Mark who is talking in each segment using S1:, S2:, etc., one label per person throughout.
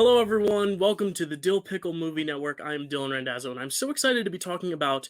S1: Hello, everyone. Welcome to the Dill Pickle Movie Network. I'm Dylan Randazzo, and I'm so excited to be talking about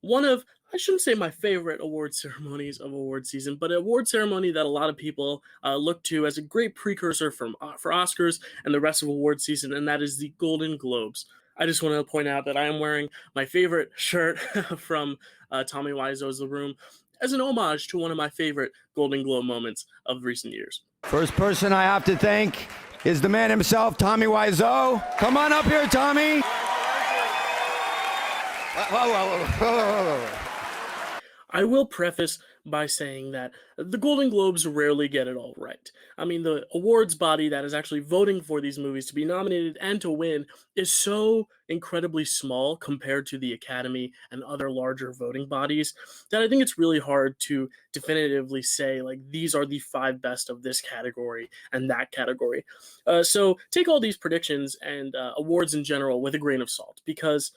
S1: one of, I shouldn't say my favorite award ceremonies of award season, but an award ceremony that a lot of people look to as a great precursor for Oscars and the rest of award season, and that is the Golden Globes. I just want to point out that I am wearing my favorite shirt from Tommy Wiseau's The Room as an homage to one of my favorite Golden Globe moments of recent years.
S2: First person I have to thank is the man himself, Tommy Wiseau. Come on up here, Tommy. Whoa.
S1: I will preface by saying that the Golden Globes rarely get it all right. I mean, the awards body that is actually voting for these movies to be nominated and to win is so incredibly small compared to the Academy and other larger voting bodies that I think it's really hard to definitively say, like, these are the 5 best of this category and that category. So take all these predictions and awards in general with a grain of salt, because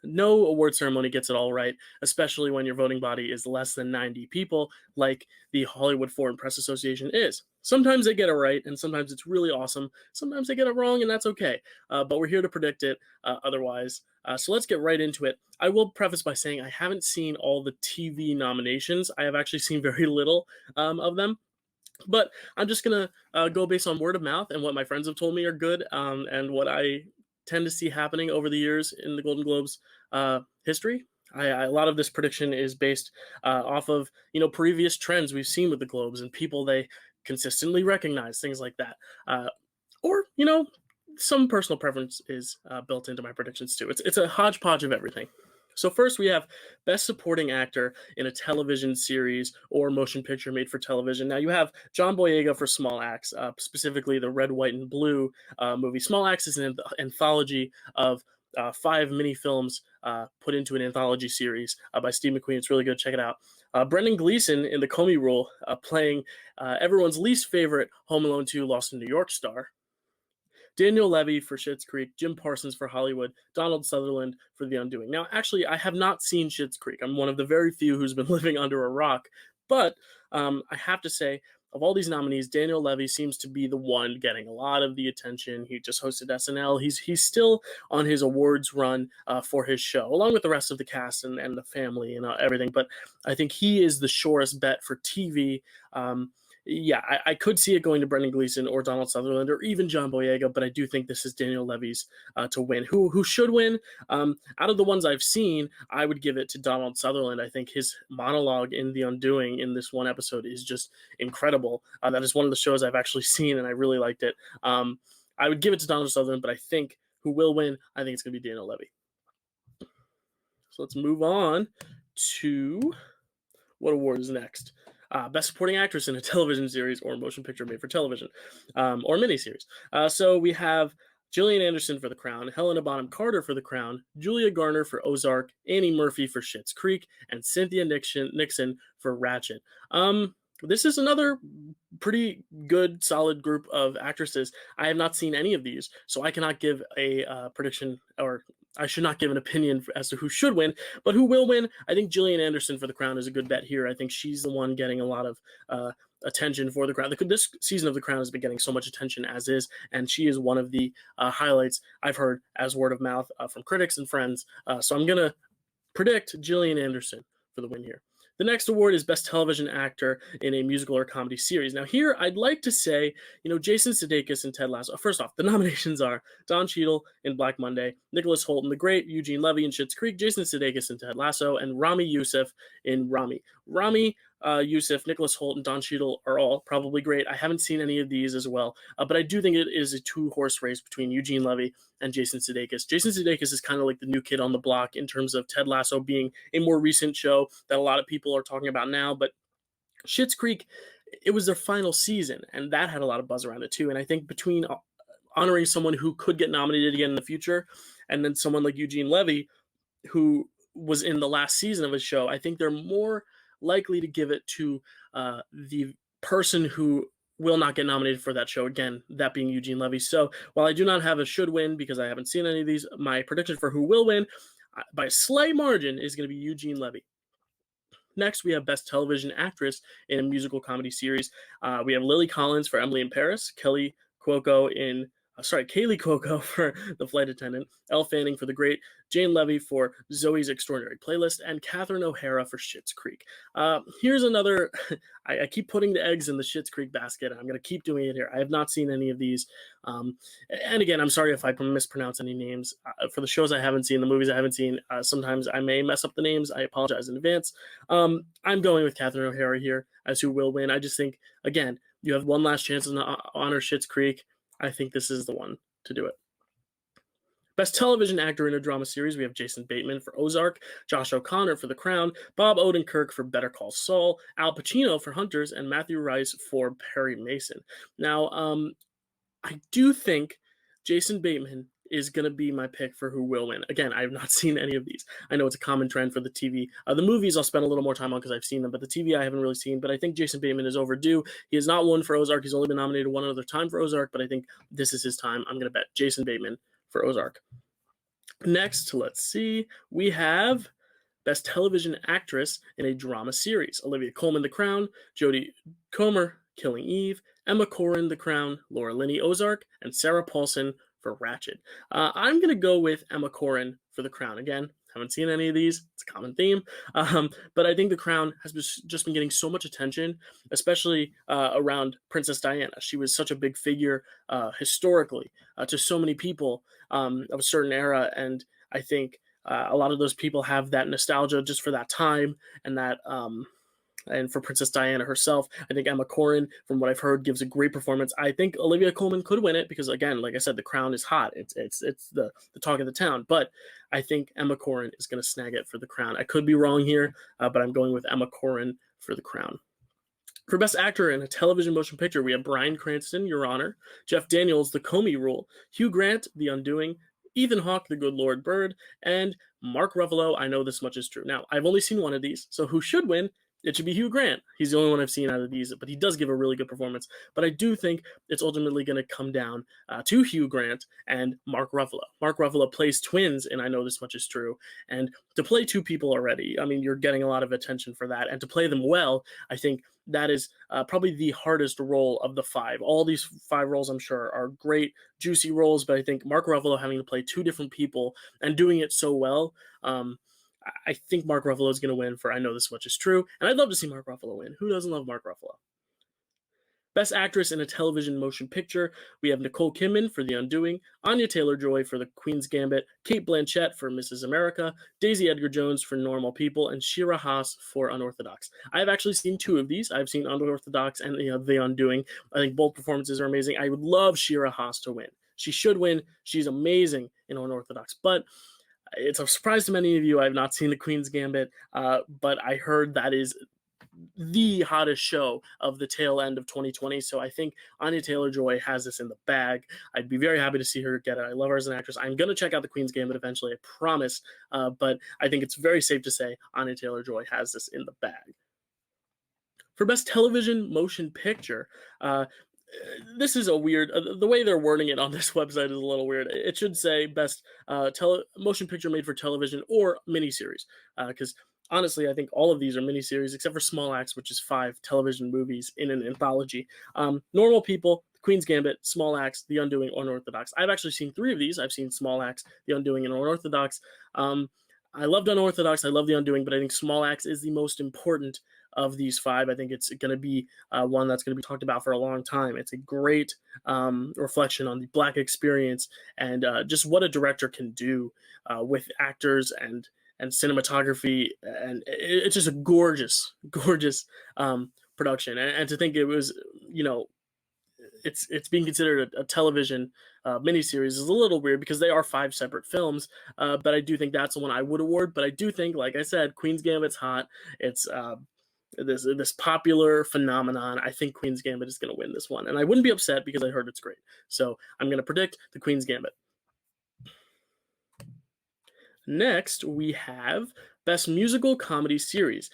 S1: no award ceremony gets it all right, especially when your voting body is less than 90 people, like the Hollywood Foreign Press Association is. Sometimes they get it right, and sometimes it's really awesome. Sometimes they get it wrong, and that's okay. But we're here to predict it otherwise. So let's get right into it. I will preface by saying I haven't seen all the TV nominations. I have actually seen very little of them. But I'm just going to go based on word of mouth and what my friends have told me are good, and what I tend to see happening over the years in the Golden Globes history. A lot of this prediction is based off of previous trends we've seen with the Globes and people they consistently recognize, things like that. Or some personal preference is built into my predictions too. It's a hodgepodge of everything. So first we have Best Supporting Actor in a Television Series or Motion Picture Made for Television. Now you have John Boyega for Small Axe, specifically the Red, White, and Blue movie. Small Axe is an anthology of 5 mini-films put into an anthology series by Steve McQueen. It's really good. Check it out. Brendan Gleeson in The Comey Rule, playing everyone's least favorite Home Alone 2 Lost in New York star. Daniel Levy for Schitt's Creek, Jim Parsons for Hollywood, Donald Sutherland for The Undoing. Now, actually, I have not seen Schitt's Creek. I'm one of the very few who's been living under a rock. But I have to say, of all these nominees, Daniel Levy seems to be the one getting a lot of the attention. He just hosted SNL. He's still on his awards run for his show, along with the rest of the cast and the family and everything. But I think he is the surest bet for TV. I could see it going to Brendan Gleeson or Donald Sutherland or even John Boyega, but I do think this is Daniel Levy's to win. Who should win? Out of the ones I've seen, I would give it to Donald Sutherland. I think his monologue in The Undoing in this one episode is just incredible. That is one of the shows I've actually seen, and I really liked it. I would give it to Donald Sutherland, but I think who will win, I think it's going to be Daniel Levy. So let's move on to what award is next. Best Supporting Actress in a Television Series or Motion Picture Made for Television, or miniseries. So we have Gillian Anderson for The Crown, Helena Bonham Carter for The Crown, Julia Garner for Ozark, Annie Murphy for Schitt's Creek, and Cynthia Nixon for Ratched. This is another pretty good, solid group of actresses. I have not seen any of these, so I cannot give a prediction, or I should not give an opinion as to who should win, but who will win. I think Gillian Anderson for The Crown is a good bet here. I think she's the one getting a lot of attention for The Crown. This season of The Crown has been getting so much attention as is, and she is one of the highlights I've heard as word of mouth from critics and friends. So I'm going to predict Gillian Anderson for the win here. The next award is Best Television Actor in a Musical or Comedy Series. Now here, I'd like to say, Jason Sudeikis and Ted Lasso. First off, the nominations are Don Cheadle in Black Monday, Nicholas Hoult in The Great, Eugene Levy in Schitt's Creek, Jason Sudeikis in Ted Lasso, and Rami Youssef in Rami. Rami Youssef, Nicholas Hoult, and Don Cheadle are all probably great. I haven't seen any of these as well, but I do think it is a 2-horse race between Eugene Levy and Jason Sudeikis. Jason Sudeikis is kind of like the new kid on the block in terms of Ted Lasso being a more recent show that a lot of people are talking about now, but Schitt's Creek, it was their final season, and that had a lot of buzz around it too, and I think between honoring someone who could get nominated again in the future and then someone like Eugene Levy, who was in the last season of his show, I think they're more likely to give it to the person who will not get nominated for that show again, that being Eugene Levy. So while I do not have a should win because I haven't seen any of these, my prediction for who will win by a slight margin is going to be Eugene Levy. Next, we have Best Television Actress in a Musical Comedy Series. We have Lily Collins for Emily in Paris, Kelly Cuoco in Kaylee Cuoco for The Flight Attendant, Elle Fanning for The Great, Jane Levy for Zoe's Extraordinary Playlist, and Catherine O'Hara for Schitt's Creek. Here's another. I keep putting the eggs in the Schitt's Creek basket, and I'm going to keep doing it here. I have not seen any of these. And again, I'm sorry if I mispronounce any names. For the shows I haven't seen, the movies I haven't seen, sometimes I may mess up the names. I apologize in advance. I'm going with Catherine O'Hara here as who will win. I just think, again, you have one last chance to honor Schitt's Creek. I think this is the one to do it. Best Television Actor in a Drama Series, we have Jason Bateman for Ozark, Josh O'Connor for The Crown, Bob Odenkirk for Better Call Saul, Al Pacino for Hunters, and Matthew Rice for Perry Mason. Now, I do think Jason Bateman is going to be my pick for who will win. Again, I have not seen any of these. I know it's a common trend for the TV. The movies I'll spend a little more time on because I've seen them, but the TV I haven't really seen. But I think Jason Bateman is overdue. He has not won for Ozark. He's only been nominated one other time for Ozark, but I think this is his time. I'm going to bet Jason Bateman for Ozark. Next, let's see. We have Best Television Actress in a Drama Series. Olivia Coleman, The Crown, Jodie Comer, Killing Eve, Emma Corrin, The Crown, Laura Linney, Ozark, and Sarah Paulson for Ratched. I'm going to go with Emma Corrin for The Crown. Again, haven't seen any of these. It's a common theme. But I think The Crown has just been getting so much attention, especially around Princess Diana. She was such a big figure historically to so many people of a certain era. And I think a lot of those people have that nostalgia just for that time and that and for Princess Diana herself. I think Emma Corrin, from what I've heard, gives a great performance. I think Olivia Coleman could win it because, again, like I said, The Crown is hot. It's the talk of the town. But I think Emma Corrin is going to snag it for The Crown. I could be wrong here, but I'm going with Emma Corrin for The Crown. For Best Actor in a Television Motion Picture, we have Bryan Cranston, Your Honor, Jeff Daniels, The Comey Rule, Hugh Grant, The Undoing, Ethan Hawke, The Good Lord Bird, and Mark Ruffalo, I Know This Much Is True. Now, I've only seen one of these, so who should win? It should be Hugh Grant. He's the only one I've seen out of these, but he does give a really good performance. But I do think it's ultimately going to come down to Hugh Grant and Mark Ruffalo. Mark Ruffalo plays twins, and I Know This Much Is True. And to play two people already, I mean, you're getting a lot of attention for that. And to play them well, I think that is probably the hardest role of the five. All these five roles, I'm sure, are great, juicy roles, but I think Mark Ruffalo having to play two different people and doing it so well, I think Mark Ruffalo is going to win for I Know This Much Is True, and I'd love to see Mark Ruffalo win. Who doesn't love Mark Ruffalo? Best Actress in a Television Motion Picture, we have Nicole Kidman for The Undoing, Anya Taylor-Joy for The Queen's Gambit, Cate Blanchett for Mrs. America, Daisy Edgar-Jones for Normal People, and Shira Haas for Unorthodox. I've actually seen two of these. I've seen Unorthodox and The Undoing. I think both performances are amazing. I would love Shira Haas to win. She should win. She's amazing in Unorthodox, but it's a surprise to many of you. I have not seen The Queen's Gambit, but I heard that is the hottest show of the tail end of 2020. So I think Anya Taylor-Joy has this in the bag. I'd be very happy to see her get it. I love her as an actress. I'm going to check out The Queen's Gambit eventually, I promise. But I think it's very safe to say Anya Taylor-Joy has this in the bag. For Best Television Motion Picture, this is a weird, the way they're wording it on this website is a little weird. It should say Best Motion Picture Made for Television or Miniseries, because honestly, I think all of these are miniseries, except for Small Axe, which is 5 television movies in an anthology. Normal People, Queen's Gambit, Small Axe, The Undoing, Unorthodox. I've actually seen 3 of these. I've seen Small Axe, The Undoing, and Unorthodox. I loved Unorthodox. I love The Undoing, but I think Small Axe is the most important of these 5. I think it's going to be one that's going to be talked about for a long time. It's a great reflection on the Black experience and just what a director can do with actors and cinematography, and it's just a gorgeous production. And to think it was, it's being considered a television miniseries is a little weird because they are 5 separate films. But I do think that's the one I would award. But I do think, like I said, Queen's Gambit's hot. It's this popular phenomenon. I think Queen's Gambit is going to win this one, and I wouldn't be upset because I heard it's great. So I'm going to predict the Queen's Gambit. Next, we have Best Musical Comedy Series.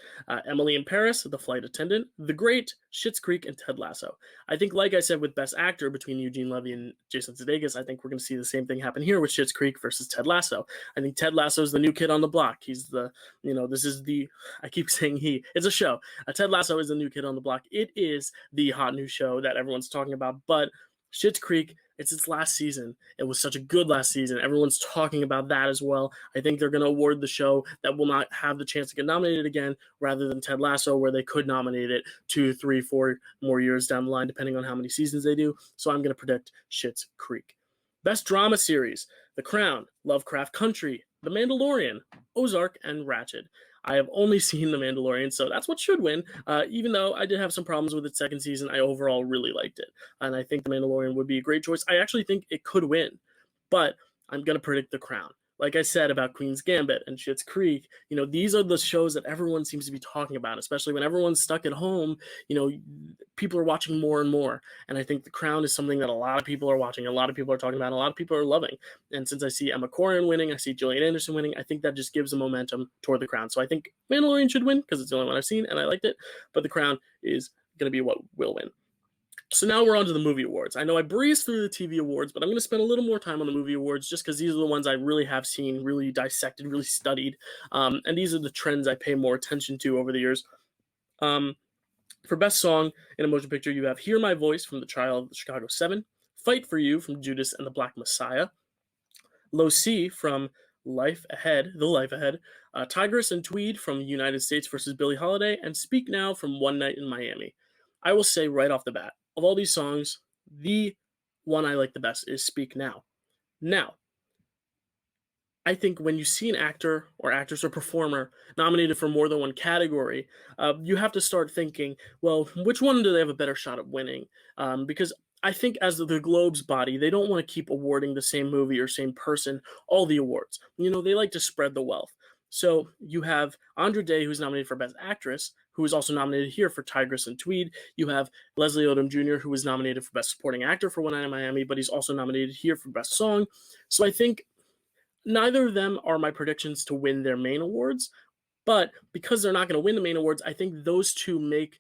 S1: Emily in Paris, The Flight Attendant, The Great, Schitt's Creek, and Ted Lasso. I think, like I said, with Best Actor between Eugene Levy and Jason Sudeikis, I think we're going to see the same thing happen here with Schitt's Creek versus Ted Lasso. I think Ted Lasso is the new kid on the block. He's the, this is the, I keep saying it's a show. Ted Lasso is the new kid on the block. It is the hot new show that everyone's talking about, but Schitt's Creek, it's its last season. It was such a good last season. Everyone's talking about that as well. I think they're going to award the show that will not have the chance to get nominated again, rather than Ted Lasso, where they could nominate it 2, 3, 4 more years down the line, depending on how many seasons they do. So I'm going to predict Schitt's Creek. Best Drama Series: The Crown, Lovecraft Country, The Mandalorian, Ozark, and Ratched. I have only seen The Mandalorian, so that's what should win. Even though I did have some problems with its second season, I overall really liked it. And I think The Mandalorian would be a great choice. I actually think it could win, but I'm going to predict The Crown. Like I said about Queen's Gambit and Schitt's Creek, these are the shows that everyone seems to be talking about, especially when everyone's stuck at home. People are watching more and more. And I think The Crown is something that a lot of people are watching, a lot of people are talking about, and a lot of people are loving. And since I see Emma Corrin winning, I see Gillian Anderson winning, I think that just gives a momentum toward The Crown. So I think Mandalorian should win because it's the only one I've seen and I liked it. But The Crown is going to be what will win. So now we're on to the movie awards. I know I breezed through the TV awards, but I'm going to spend a little more time on the movie awards just because these are the ones I really have seen, really dissected, really studied. And these are the trends I pay more attention to over the years. For Best Song in a Motion Picture, you have Hear My Voice from The Trial of the Chicago 7, Fight for You from Judas and the Black Messiah, Low C from The Life Ahead, Tigress and Tweed from United States versus Billie Holiday, and Speak Now from One Night in Miami. I will say right off the bat, of all these songs, the one I like the best is Speak Now. Now, I think when you see an actor or actress or performer nominated for more than one category, you have to start thinking, well, which one do they have a better shot at winning? Because I think as the Globes body, they don't want to keep awarding the same movie or same person all the awards. They like to spread the wealth. So you have Andra Day, who's nominated for Best Actress, who is also nominated here for Tigress and Tweed. You have Leslie Odom Jr., who was nominated for Best Supporting Actor for One Night in Miami, but he's also nominated here for Best Song. So I think neither of them are my predictions to win their main awards, but because they're not going to win the main awards, I think those two make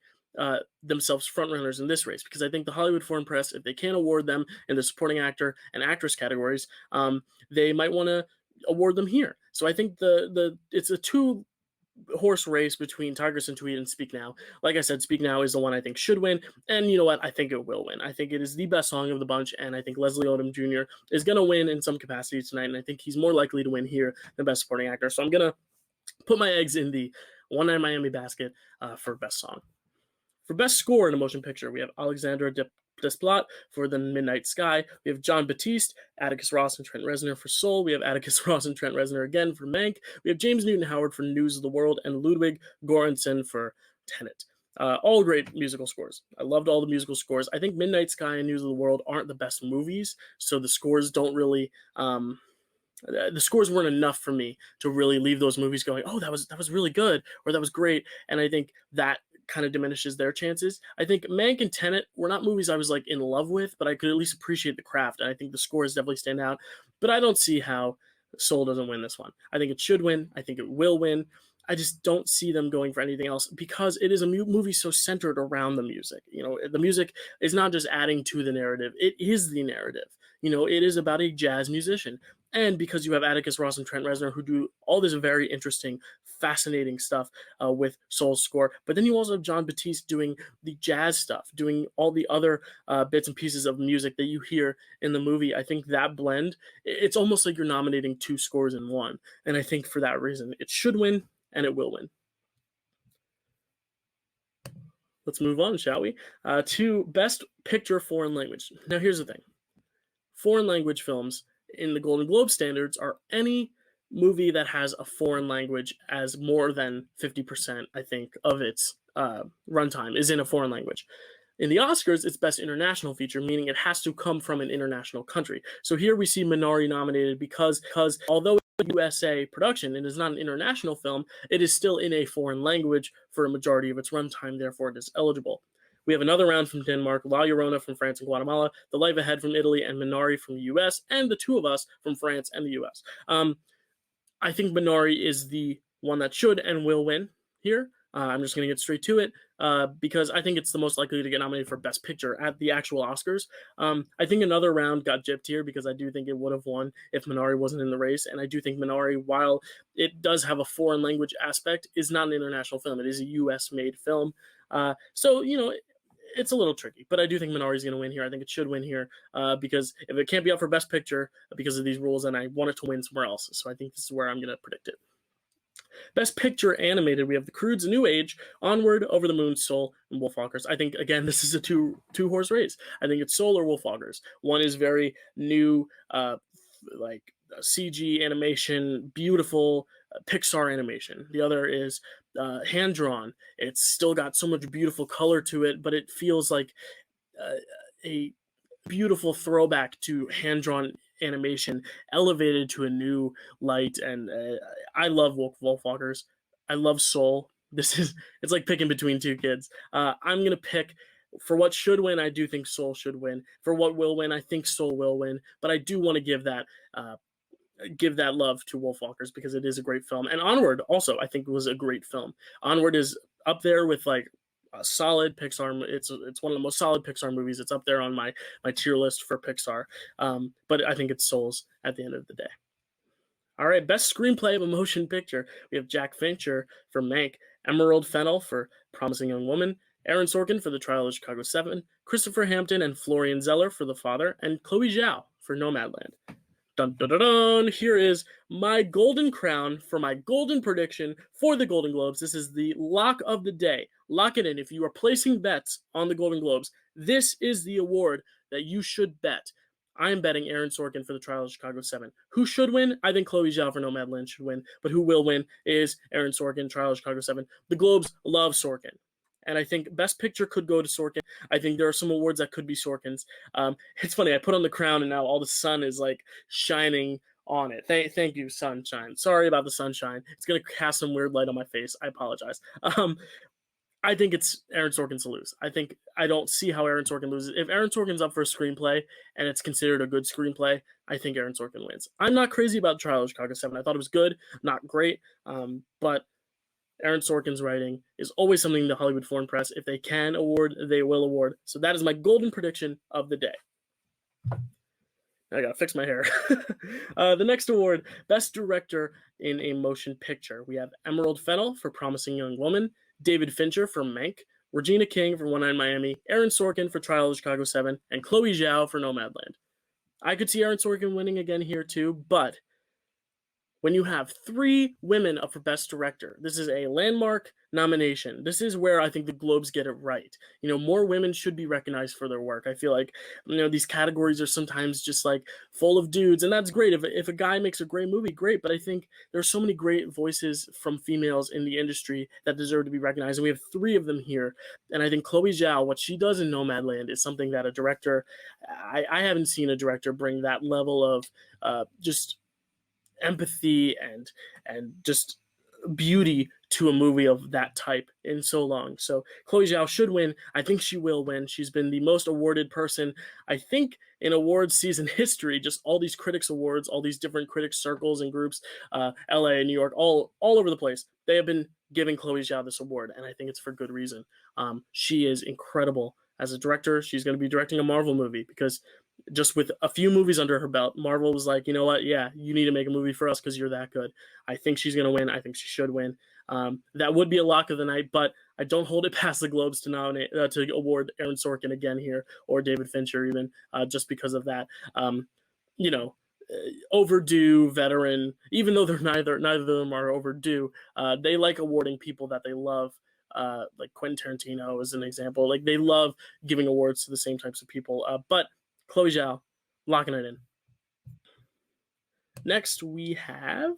S1: themselves frontrunners in this race, because I think the Hollywood Foreign Press, if they can't award them in the supporting actor and actress categories, they might want to award them here. So I think it's a two-horse race between Tigress and Tweed and Speak Now. Like I said, Speak Now is the one I think should win, and you know what? I think it will win. I think it is the best song of the bunch, and I think Leslie Odom Jr. is going to win in some capacity tonight, and I think he's more likely to win here than Best Supporting Actor. So I'm going to put my eggs in the One Night in Miami basket for Best Song. For Best Score in a Motion Picture, we have Alexandra Desplat for The Midnight Sky. We have John Batiste, Atticus Ross, and Trent Reznor for Soul. We have Atticus Ross and Trent Reznor again for Mank. We have James Newton Howard for News of the World, and Ludwig Göransson for Tenet. All great musical scores. I loved all the musical scores. I think Midnight Sky and News of the World aren't the best movies, so the scores don't really... the scores weren't enough for me to really leave those movies going, oh, that was really good, or that was great, and I think that kind of diminishes their chances. I think Mank and Tenet were not movies I was like in love with, but I could at least appreciate the craft, and I think the scores definitely stand out, but I don't see how Soul doesn't win this one. I think it should win. I think it will win. I just don't see them going for anything else because it is a movie so centered around the music. The music is not just adding to the narrative. It is the narrative. It is about a jazz musician. And because you have Atticus Ross and Trent Reznor who do all this very interesting, fascinating stuff with Soul's score, but then you also have John Batiste doing the jazz stuff, doing all the other bits and pieces of music that you hear in the movie. I think that blend, it's almost like you're nominating two scores in one. And I think for that reason, it should win and it will win. Let's move on, shall we? To Best Picture Foreign Language. Now, here's the thing. Foreign language films in the Golden Globe standards are any movie that has a foreign language as more than 50%, I think, of its runtime is in a foreign language. In the Oscars, it's Best International Feature, meaning it has to come from an international country. So here we see Minari nominated because although it's a USA production and is not an international film, it is still in a foreign language for a majority of its runtime, therefore it is eligible. We have Another Round from Denmark, La Llorona from France and Guatemala, The Life Ahead from Italy, and Minari from the US, and The Two of Us from France and the US. I think Minari is the one that should and will win here. I'm just going to get straight to it because I think it's the most likely to get nominated for Best Picture at the actual Oscars. I think Another Round got gypped here because I do think it would have won if Minari wasn't in the race. And I do think Minari, while it does have a foreign language aspect, is not an international film. It is a US-made film. So, it's a little tricky, but I do think Minari is going to win here. I think it should win here because if it can't be up for Best Picture because of these rules, then I want it to win somewhere else. So I think this is where I'm going to predict it. Best Picture Animated, we have The Croods: A New Age, Onward, Over the Moon, Soul, and Wolfwalkers. I think, again, this is a two-horse race. I think it's Soul or Wolfwalkers. One is very new, like CG animation, beautiful Pixar animation. The other is hand-drawn. It's still got so much beautiful color to it, but it feels like a beautiful throwback to hand-drawn animation elevated to a new light. And I love Wolfwalkers. I love Soul. It's like picking between two kids. I'm gonna pick for what should win. I do think Soul should win. For what will win, I think Soul will win. But I do want to give that love to Wolfwalkers because it is a great film. And Onward also I think was a great film. Onward is up there with like a solid Pixar. It's one of the most solid Pixar movies. It's up there on my tier list for Pixar. But I think it's Souls at the end of the day. All right, Best Screenplay of a Motion Picture. We have Jack Fincher for Mank, Emerald Fennell for Promising Young Woman, Aaron Sorkin for The Trial of Chicago 7, Christopher Hampton and Florian Zeller for The Father, and Chloe Zhao for Nomadland. Dun, dun, dun, dun. Here is my golden crown for my golden prediction for the Golden Globes. This is the lock of the day. Lock it in. If you are placing bets on the Golden Globes, this is the award that you should bet. I am betting Aaron Sorkin for The Trial of Chicago 7. Who should win? I think Chloe Zhao for Nomadland should win. But who will win is Aaron Sorkin, Trial of Chicago 7. The Globes love Sorkin. And I think Best Picture could go to Sorkin. I think there are some awards that could be Sorkin's. It's funny, I put on the crown and now all the sun is like shining on it. Thank you, sunshine. Sorry about the sunshine. It's going to cast some weird light on my face. I apologize. I think it's Aaron Sorkin to lose. I don't see how Aaron Sorkin loses. If Aaron Sorkin's up for a screenplay and it's considered a good screenplay, I think Aaron Sorkin wins. I'm not crazy about Trial of Chicago 7. I thought it was good, not great, but Aaron Sorkin's writing is always something the Hollywood Foreign Press, if they can award, they will award. So that is my golden prediction of the day. I gotta fix my hair. The next award, Best Director in a Motion Picture. We have Emerald Fennell for Promising Young Woman, David Fincher for Mank, Regina King for One Night in Miami, Aaron Sorkin for Trial of Chicago 7, and Chloe Zhao for Nomadland. I could see Aaron Sorkin winning again here too, but when you have 3 women up for Best Director, this is a landmark nomination. This is where I think the Globes get it right. More women should be recognized for their work. I feel like, these categories are sometimes just like full of dudes, and that's great. If a guy makes a great movie, great. But I think there's so many great voices from females in the industry that deserve to be recognized, and we have 3 of them here. And I think Chloe Zhao, what she does in Nomadland is something that a director, I haven't seen a director bring that level of just empathy and just beauty to a movie of that type in so long. So Chloe Zhao should win. I think she will win. She's been the most awarded person, I think, in awards season history. Just all these critics awards, all these different critics circles and groups, LA, New York, all over the place. They have been giving Chloe Zhao this award, and I think it's for good reason. She is incredible as a director. She's going to be directing a Marvel movie because just with a few movies under her belt, Marvel was like, you know what? Yeah, you need to make a movie for us because you're that good. I think she's going to win. I think she should win. That would be a lock of the night, but I don't hold it past the Globes to nominate to award Aaron Sorkin again here or David Fincher even just because of that. Overdue veteran, even though they're neither of them are overdue, they like awarding people that they love. Like Quentin Tarantino is an example. Like they love giving awards to the same types of people. But Chloe Zhao, locking it in. Next, we have,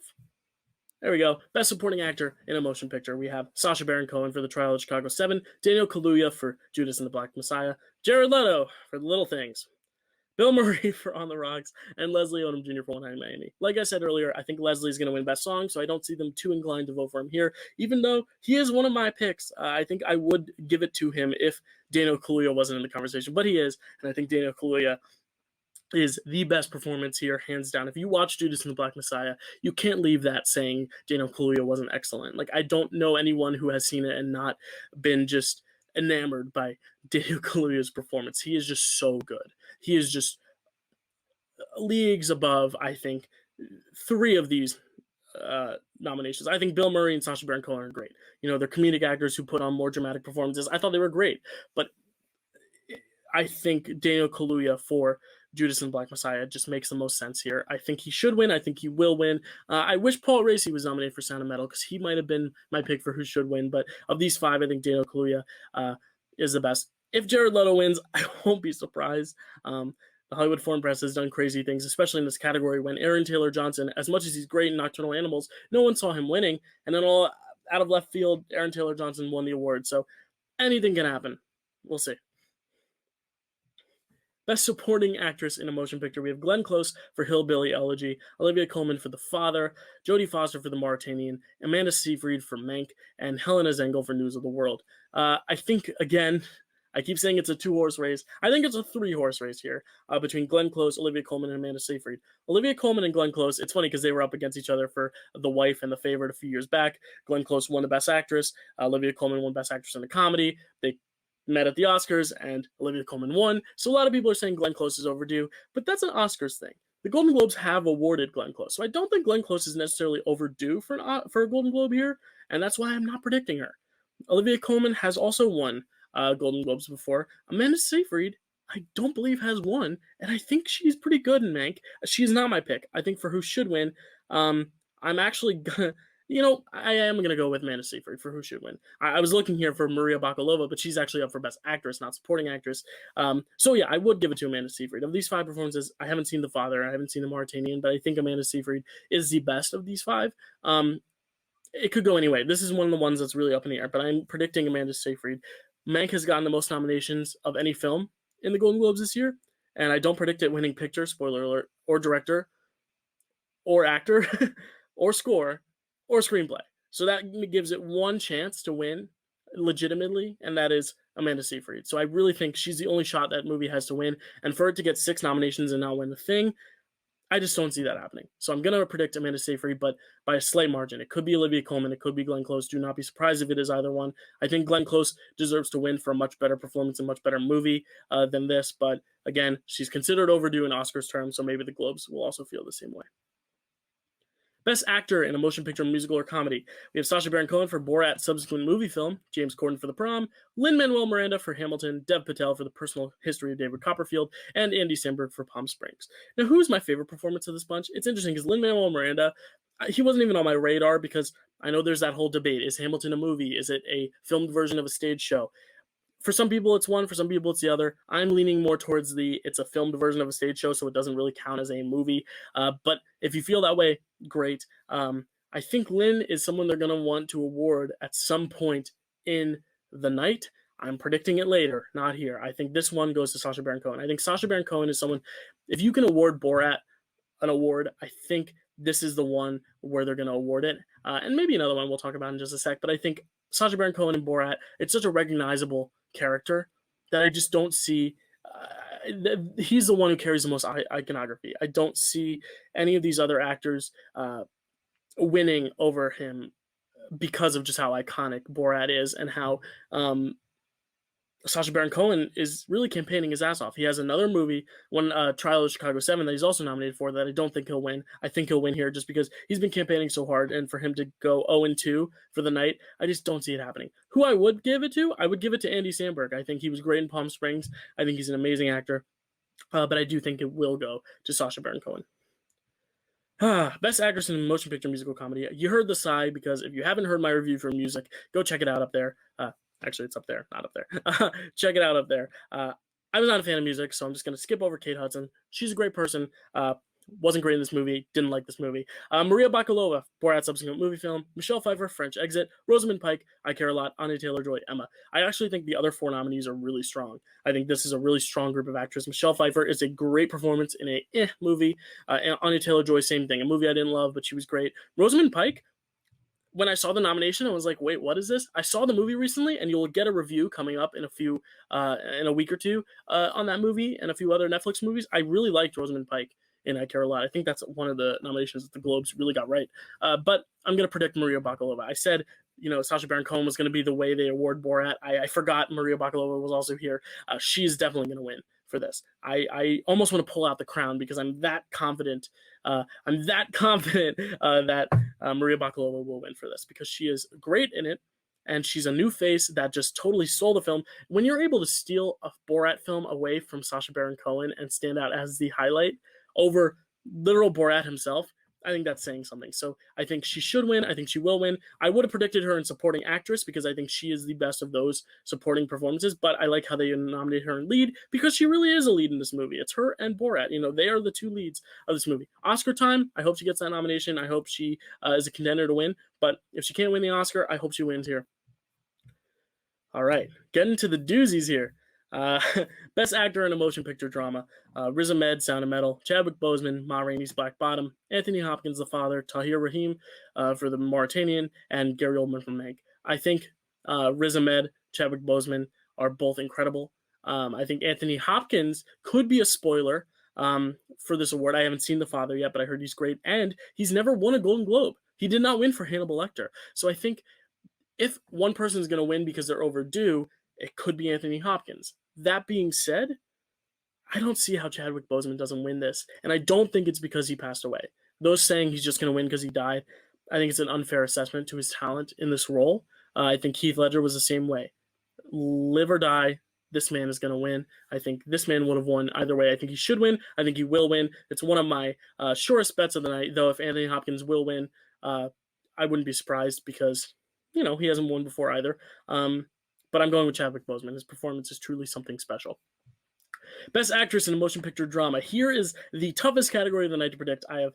S1: there we go, Best Supporting Actor in a Motion Picture. We have Sacha Baron Cohen for The Trial of Chicago 7, Daniel Kaluuya for Judas and the Black Messiah, Jared Leto for The Little Things, Bill Murray for On the Rocks, and Leslie Odom Jr. for One Night in Miami. Like I said earlier, I think Leslie's going to win Best Song, so I don't see them too inclined to vote for him here, even though he is one of my picks. I think I would give it to him if Daniel Kaluuya wasn't in the conversation, but he is, and I think Daniel Kaluuya is the best performance here, hands down. If you watch Judas and the Black Messiah, you can't leave that saying Daniel Kaluuya wasn't excellent. Like, I don't know anyone who has seen it and not been just enamored by Daniel Kaluuya's performance. He is just so good. He is just leagues above, I think, 3 of these nominations. I think Bill Murray and Sacha Baron Cohen are great. They're comedic actors who put on more dramatic performances. I thought they were great, but I think Daniel Kaluuya for Judas and the Black Messiah just makes the most sense here. I think he should win. I think he will win. I wish Paul Raci was nominated for Sound of Metal because he might have been my pick for who should win. But of these five, I think Daniel Kaluuya is the best. If Jared Leto wins, I won't be surprised. The Hollywood Foreign Press has done crazy things, especially in this category when Aaron Taylor Johnson, as much as he's great in Nocturnal Animals, no one saw him winning. And then all out of left field, Aaron Taylor Johnson won the award. So anything can happen. We'll see. Best Supporting Actress in a Motion Picture, we have Glenn Close for Hillbilly Elegy, Olivia Coleman for The Father, Jodie Foster for The Mauritanian, Amanda Seyfried for Mank, and Helena Zengel for News of the World. I think, again, I keep saying it's a 2-horse race. I think it's a 3-horse race here between Glenn Close, Olivia Coleman, and Amanda Seyfried. Olivia Coleman and Glenn Close, it's funny because they were up against each other for The Wife and The Favorite a few years back. Glenn Close won the Best Actress. Olivia Coleman won Best Actress in a Comedy. They met at the Oscars, and Olivia Coleman won. So a lot of people are saying Glenn Close is overdue, but that's an Oscars thing. The Golden Globes have awarded Glenn Close, so I don't think Glenn Close is necessarily overdue for a Golden Globe here, and that's why I'm not predicting her. Olivia Coleman has also won Golden Globes before. Amanda Seyfried, I don't believe has won, and I think she's pretty good in Mank. She's not my pick. I think for who should win, I'm actually gonna. I am going to go with Amanda Seyfried for who should win. I was looking here for Maria Bakalova, but she's actually up for Best Actress, not Supporting Actress. So yeah, I would give it to Amanda Seyfried. Of these 5 performances, I haven't seen The Father, I haven't seen The Mauritanian, but I think Amanda Seyfried is the best of these 5. It could go anyway. This is one of the ones that's really up in the air, but I'm predicting Amanda Seyfried. Mank has gotten the most nominations of any film in the Golden Globes this year, and I don't predict it winning picture, spoiler alert, or director, or actor, or score, or screenplay. So that gives it one chance to win legitimately, and that is Amanda Seyfried. So I really think she's the only shot that movie has to win, and for it to get 6 nominations and not win the thing, I just don't see that happening. So I'm going to predict Amanda Seyfried, but by a slight margin. It could be Olivia Coleman. It could be Glenn Close. Do not be surprised if it is either one. I think Glenn Close deserves to win for a much better performance and much better movie than this. But again, she's considered overdue in Oscars terms, so maybe the Globes will also feel the same way. Best Actor in a Motion Picture, Musical, or Comedy. We have Sacha Baron Cohen for Borat's subsequent movie film, James Corden for The Prom, Lin-Manuel Miranda for Hamilton, Dev Patel for The Personal History of David Copperfield, and Andy Samberg for Palm Springs. Now, who's my favorite performance of this bunch? It's interesting because Lin-Manuel Miranda, he wasn't even on my radar because I know there's that whole debate. Is Hamilton a movie? Is it a filmed version of a stage show? For some people, it's one. For some people, it's the other. I'm leaning more towards it's a filmed version of a stage show, so it doesn't really count as a movie. But if you feel that way, great. I think Lin is someone they're going to want to award at some point in the night. I'm predicting it later, not here. I think this one goes to Sacha Baron Cohen. I think Sacha Baron Cohen is someone, if you can award Borat an award, I think this is the one where they're going to award it. And maybe another one we'll talk about in just a sec. But I think Sacha Baron Cohen and Borat, it's such a recognizable character that I just don't see. He's the one who carries the most iconography. I don't see any of these other actors winning over him because of just how iconic Borat is and how Sacha Baron Cohen is really campaigning his ass off. He has another movie, Trial of Chicago 7, that he's also nominated for that I don't think he'll win. I think he'll win here just because he's been campaigning so hard, and for him to go 0-2 for the night, I just don't see it happening. Who I would give it to? I would give it to Andy Samberg. I think he was great in Palm Springs. I think he's an amazing actor, but I do think it will go to Sacha Baron Cohen. Best Actress in a Motion Picture, Musical, Comedy. You heard the sigh because if you haven't heard my review for music, go check it out up there. Actually, it's up there, not up there. Check it out up there. I was not a fan of music, so I'm just going to skip over Kate Hudson. She's a great person. Wasn't great in this movie. Didn't like this movie. Maria Bakalova, Borat's subsequent movie film. Michelle Pfeiffer, French Exit. Rosamund Pike, I Care a Lot. Anya Taylor-Joy, Emma. I actually think the other 4 nominees are really strong. I think this is a really strong group of actors. Michelle Pfeiffer is a great performance in a movie. And Anya Taylor-Joy, same thing. A movie I didn't love, but she was great. Rosamund Pike, when I saw the nomination, I was like, wait, what is this? I saw the movie recently, and you'll get a review coming up in a week or two on that movie and a few other Netflix movies. I really liked Rosamund Pike in I Care a Lot. I think that's one of the nominations that the Globes really got right. But I'm going to predict Maria Bakalova. I said, Sacha Baron Cohen was going to be the way they award Borat. I forgot Maria Bakalova was also here. She's definitely going to win for this. I almost want to pull out the crown because I'm that confident. That Maria Bakalova will win for this because she is great in it. and she's a new face that just totally stole the film. When you're able to steal a Borat film away from Sacha Baron Cohen and stand out as the highlight over literal Borat himself, I think that's saying something. So I think she should win. I think she will win. I would have predicted her in supporting actress because I think she is the best of those supporting performances, but I like how they nominated her in lead because she really is a lead in this movie. It's her and Borat. They are the two leads of this movie. Oscar time, I hope she gets that nomination. I hope she is a contender to win, but if she can't win the Oscar, I hope she wins here. All right, getting to the doozies here. Best actor in a motion picture drama: Riz Ahmed, Sound of Metal; Chadwick Boseman, Ma Rainey's Black Bottom; Anthony Hopkins, The Father; Tahir Rahim for The Mauritanian; and Gary Oldman from Mank. I think Riz Ahmed, Chadwick Boseman are both incredible. I think Anthony Hopkins could be a spoiler for this award. I haven't seen The Father yet, but I heard he's great, and he's never won a Golden Globe. He did not win for Hannibal Lecter. So I think if one person is going to win because they're overdue, it could be Anthony Hopkins. That being said, I don't see how Chadwick Boseman doesn't win this, and I don't think it's because he passed away. Those saying he's just going to win because he died, I think it's an unfair assessment to his talent in this role. I think Heath Ledger was the same way. Live or die, this man is going to win. I think this man would have won either way. I think he should win. I think he will win. It's one of my surest bets of the night, though if Anthony Hopkins will win, I wouldn't be surprised because, he hasn't won before either. But I'm going with Chadwick Boseman. His performance is truly something special. Best Actress in a Motion Picture Drama. Here is the toughest category of the night to predict. I have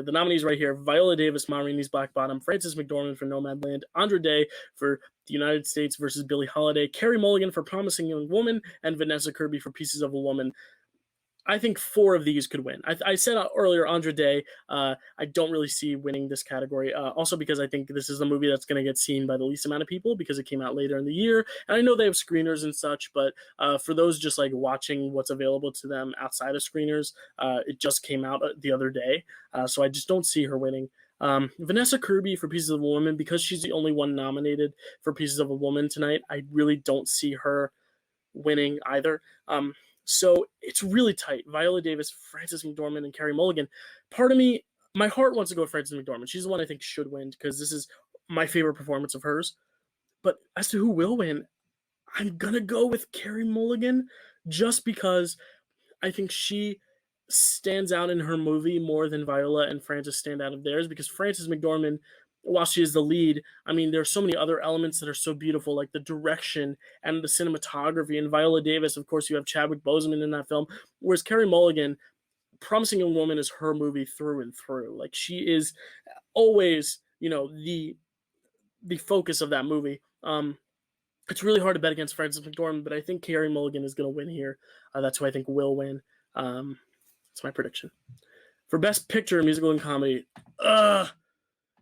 S1: the nominees right here: Viola Davis, Ma Rainey's Black Bottom; Frances McDormand for Nomadland; Andra Day for The United States versus Billie Holiday; Carey Mulligan for Promising Young Woman; and Vanessa Kirby for Pieces of a Woman. I think 4 of these could win. I said earlier, Andra Day, I don't really see winning this category. Also because I think this is the movie that's going to get seen by the least amount of people because it came out later in the year. And I know they have screeners and such, but for those just like watching what's available to them outside of screeners, it just came out the other day. So I just don't see her winning. Vanessa Kirby for Pieces of a Woman, because she's the only one nominated for Pieces of a Woman tonight, I really don't see her winning either. So it's really tight. Viola Davis, Frances McDormand, and Carey Mulligan. Part of me, my heart wants to go with Frances McDormand. She's the one I think should win because this is my favorite performance of hers. But as to who will win, I'm going to go with Carey Mulligan just because I think she stands out in her movie more than Viola and Frances stand out of theirs, because Frances McDormand, while she is the lead, I mean, there are so many other elements that are so beautiful, like the direction and the cinematography. And Viola Davis, of course, you have Chadwick Boseman in that film. Whereas Carey Mulligan, Promising Young Woman is her movie through and through. Like, she is always, the focus of that movie. It's really hard to bet against Frances McDormand, but I think Carey Mulligan is going to win here. That's who I think will win. That's my prediction. For Best Picture, Musical and Comedy,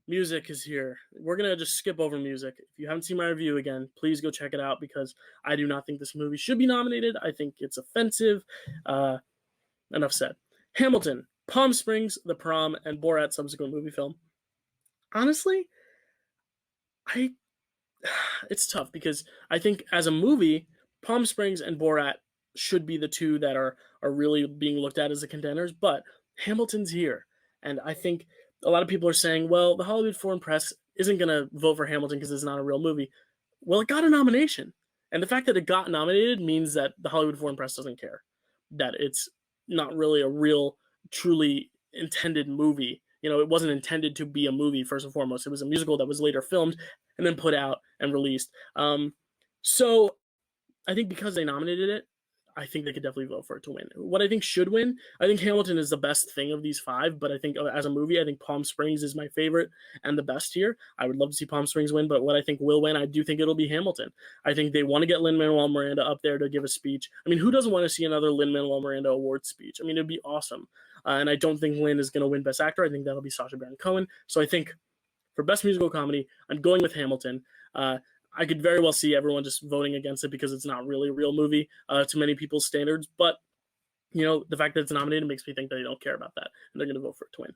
S1: music is here. We're going to just skip over music. If you haven't seen my review again, please go check it out because I do not think this movie should be nominated. I think it's offensive. Enough said. Hamilton, Palm Springs, The Prom, and Borat subsequent movie film. Honestly, it's tough because I think as a movie, Palm Springs and Borat should be the two that are really being looked at as the contenders, but Hamilton's here. And I think a lot of people are saying, well, the Hollywood Foreign Press isn't going to vote for Hamilton because it's not a real movie. Well, it got a nomination. And the fact that it got nominated means that the Hollywood Foreign Press doesn't care, that it's not really a real, truly intended movie. It wasn't intended to be a movie, first and foremost. It was a musical that was later filmed and then put out and released. So I think because they nominated it, I think they could definitely vote for it to win. What I think should win, I think Hamilton is the best thing of these 5, but I think as a movie, I think Palm Springs is my favorite and the best here. I would love to see Palm Springs win, but what I think will win, I do think it'll be Hamilton. I think they want to get Lin-Manuel Miranda up there to give a speech. I mean, who doesn't want to see another Lin-Manuel Miranda award speech? I mean, it'd be awesome. And I don't think Lin is going to win Best Actor. I think that'll be Sacha Baron Cohen. So I think for Best Musical Comedy, I'm going with Hamilton. I could very well see everyone just voting against it because it's not really a real movie to many people's standards. But, the fact that it's nominated makes me think that they don't care about that, and they're going to vote for it to win.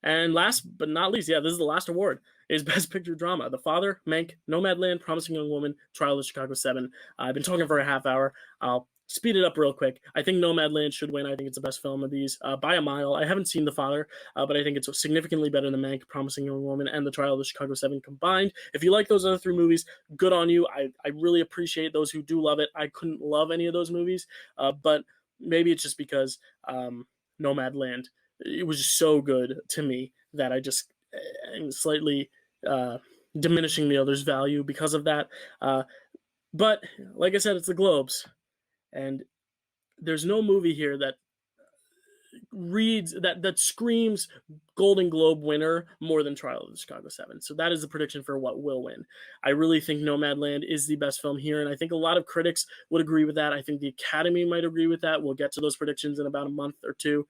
S1: And last but not least, this is the last award, is Best Picture Drama. The Father, Mank, Nomadland, Promising Young Woman, Trial of the Chicago 7. I've been talking for a half hour. I'll speed it up real quick. I think Nomadland should win. I think it's the best film of these by a mile. I haven't seen The Father, but I think it's significantly better than Mank, Promising Young Woman, and The Trial of the Chicago 7 combined. If you like those other three movies, good on you. I really appreciate those who do love it. I couldn't love any of those movies, but maybe it's just because Nomadland, it was just so good to me that I just am slightly diminishing the other's value because of that. But like I said, it's the Globes, and there's no movie here that screams Golden Globe winner more than Trial of the Chicago 7. So that is the prediction for what will win. I really think Nomadland is the best film here, and I think a lot of critics would agree with that. I think the Academy might agree with that. We'll get to those predictions in about a month or two.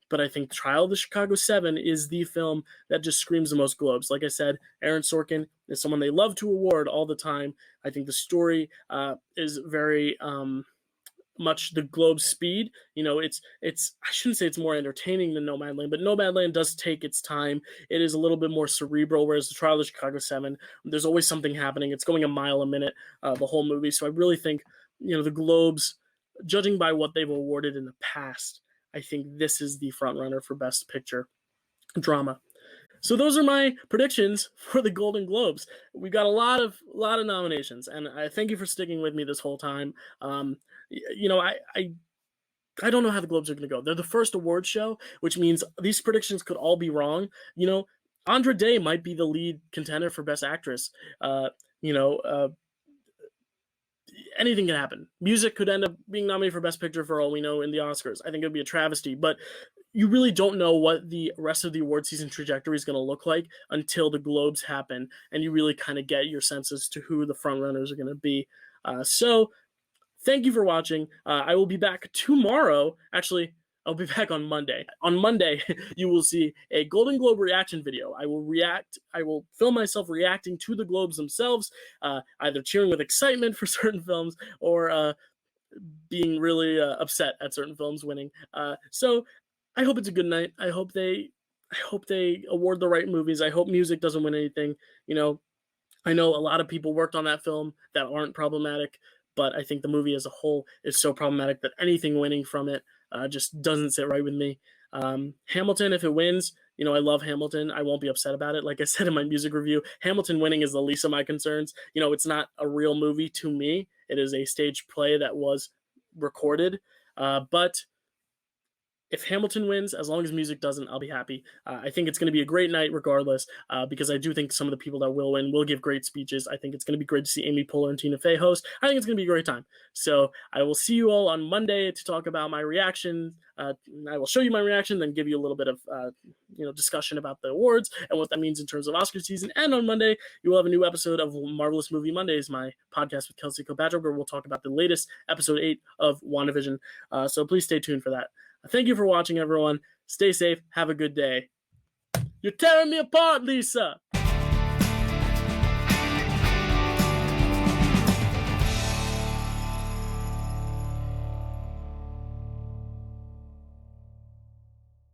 S1: But I think Trial of the Chicago 7 is the film that just screams the most Globes. Like I said, Aaron Sorkin is someone they love to award all the time. I think the story is very much the Globe speed. You know, it's I shouldn't say it's more entertaining than Nomadland, but Nomadland does take its time. It is a little bit more cerebral, whereas the Trial of the Chicago 7, there's always something happening. It's going a mile a minute, the whole movie. So I really think, the Globes, judging by what they've awarded in the past, I think this is the front runner for Best Picture Drama. So those are my predictions for the Golden Globes. We got a lot of nominations, and I thank you for sticking with me this whole time. I don't know how the Globes are going to go. They're the first award show, which means these predictions could all be wrong. Andra Day might be the lead contender for Best Actress. Anything can happen. Music could end up being nominated for Best Picture for all we know in the Oscars. I think it would be a travesty, but you really don't know what the rest of the award season trajectory is going to look like until the Globes happen, and you really kind of get your sense as to who the front runners are going to be. So thank you for watching. I will be back tomorrow. Actually, I'll be back on Monday. On Monday, you will see a Golden Globe reaction video. I will film myself reacting to the Globes themselves, either cheering with excitement for certain films or being really upset at certain films winning. So I hope it's a good night. I hope they award the right movies. I hope music doesn't win anything. I know a lot of people worked on that film that aren't problematic, but I think the movie as a whole is so problematic that anything winning from it just doesn't sit right with me. Hamilton, if it wins, I love Hamilton. I won't be upset about it. Like I said in my music review, Hamilton winning is the least of my concerns. It's not a real movie to me. It is a stage play that was recorded. But if Hamilton wins, as long as music doesn't, I'll be happy. I think it's going to be a great night regardless, because I do think some of the people that will win will give great speeches. I think it's going to be great to see Amy Poehler and Tina Fey host. I think it's going to be a great time. So I will see you all on Monday to talk about my reaction. I will show you my reaction, then give you a little bit of discussion about the awards and what that means in terms of Oscar season. And on Monday, you will have a new episode of Marvelous Movie Mondays, my podcast with Kelsey Kilpatrick, where we'll talk about the latest episode 8 of WandaVision. So please stay tuned for that. Thank you for watching, everyone. Stay safe. Have a good day. You're tearing me apart, Lisa.